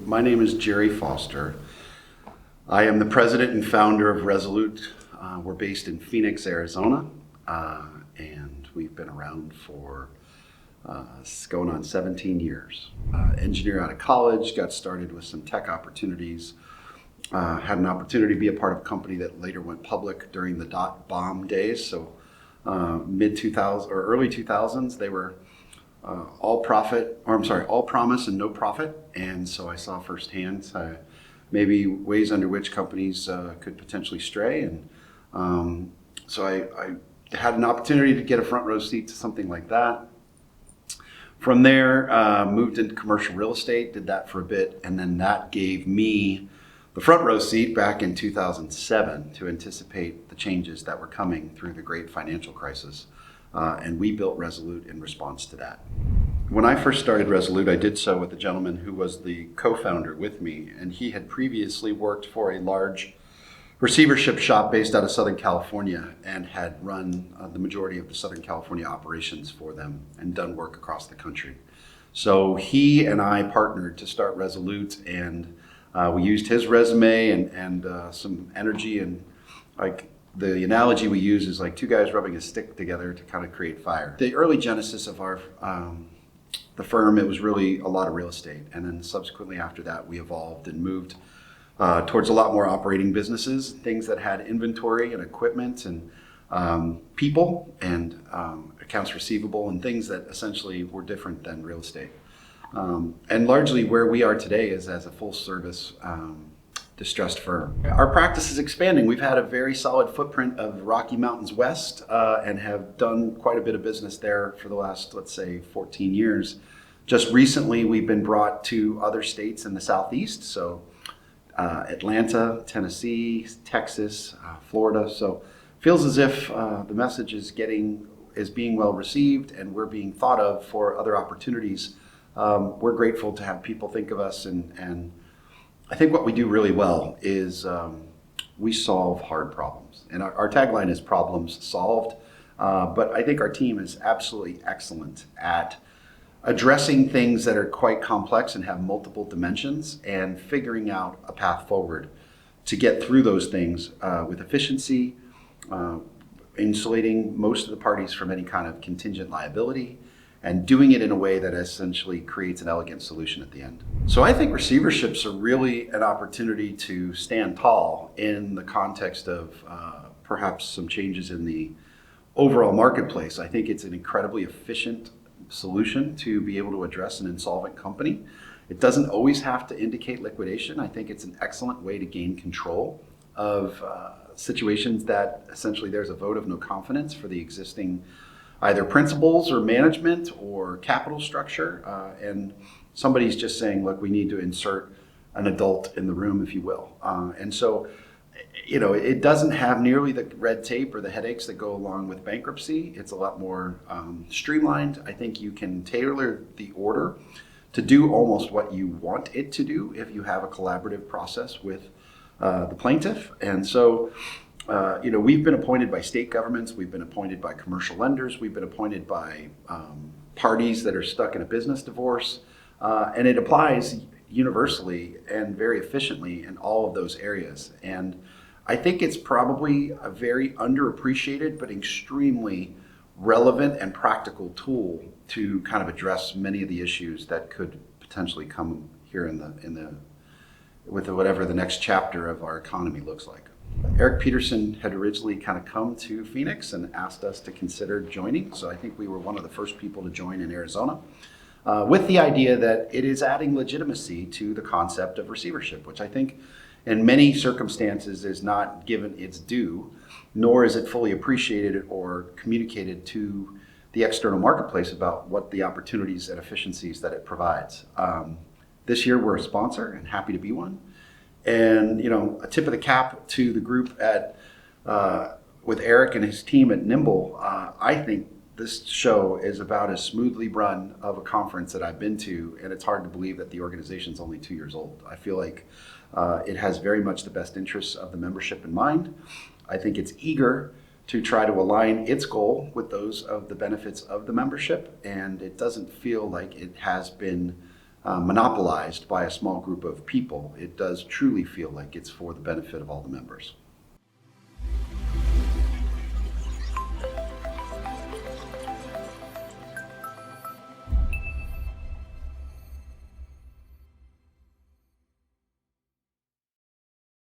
My name is Jerry Foster. I am the president and founder of Resolute. We're based in Phoenix, Arizona, and we've been around for going on 17 years. Engineer out of college, got started with some tech opportunities, had an opportunity to be a part of a company that later went public during the dot-bomb days. So mid-2000s or early 2000s, they were all promise and no profit. And so I saw firsthand maybe ways under which companies could potentially stray. And so I had an opportunity to get a front row seat to something like that. From there, moved into commercial real estate, did that for a bit. And then that gave me the front row seat back in 2007 to anticipate the changes that were coming through the great financial crisis. And we built Resolute in response to that. When I first started Resolute, I did so with a gentleman who was the co-founder with me, and he had previously worked for a large receivership shop based out of Southern California and had run the majority of the Southern California operations for them and done work across the country. So he and I partnered to start Resolute, and we used his resume and some energy, and like the analogy we use is like two guys rubbing a stick together to kind of create fire. The early genesis of our the firm, it was really a lot of real estate, and then subsequently after that we evolved and moved towards a lot more operating businesses, things that had inventory and equipment and people and accounts receivable and things that essentially were different than real estate. And largely where we are today is as a full service distressed firm. Our practice is expanding. We've had a very solid footprint of Rocky Mountains West and have done quite a bit of business there for the last, let's say, 14 years. Just recently, we've been brought to other states in the Southeast, so Atlanta, Tennessee, Texas, Florida. So feels as if the message is being well received, and we're being thought of for other opportunities. We're grateful to have people think of us, and I think what we do really well is we solve hard problems. And our tagline is problems solved, but I think our team is absolutely excellent at addressing things that are quite complex and have multiple dimensions and figuring out a path forward to get through those things with efficiency, insulating most of the parties from any kind of contingent liability, and doing it in a way that essentially creates an elegant solution at the end. So I think receiverships are really an opportunity to stand tall in the context of perhaps some changes in the overall marketplace. I think it's an incredibly efficient solution to be able to address an insolvent company. It doesn't always have to indicate liquidation. I think it's an excellent way to gain control of situations that essentially there's a vote of no confidence for the existing either principals or management or capital structure, and somebody's just saying, look, we need to insert an adult in the room, if you will. And so, it doesn't have nearly the red tape or the headaches that go along with bankruptcy. It's a lot more streamlined. I think you can tailor the order to do almost what you want it to do if you have a collaborative process with the plaintiff. And so, we've been appointed by state governments, we've been appointed by commercial lenders, we've been appointed by parties that are stuck in a business divorce, and it applies universally and very efficiently in all of those areas. And I think it's probably a very underappreciated but extremely relevant and practical tool to kind of address many of the issues that could potentially come here with whatever the next chapter of our economy looks like. Eric Peterson had originally kind of come to Phoenix and asked us to consider joining. So I think we were one of the first people to join in Arizona with the idea that it is adding legitimacy to the concept of receivership, which I think in many circumstances is not given its due, nor is it fully appreciated or communicated to the external marketplace about what the opportunities and efficiencies that it provides. This year we're a sponsor and happy to be one. And a tip of the cap to the group at with Eric and his team at Nimble. I think this show is about as smoothly run of a conference that I've been to, and it's hard to believe that the organization's only 2 years old. I feel like it has very much the best interests of the membership in mind. I think it's eager to try to align its goal with those of the benefits of the membership, and it doesn't feel like it has been monopolized by a small group of people, it does truly feel like it's for the benefit of all the members.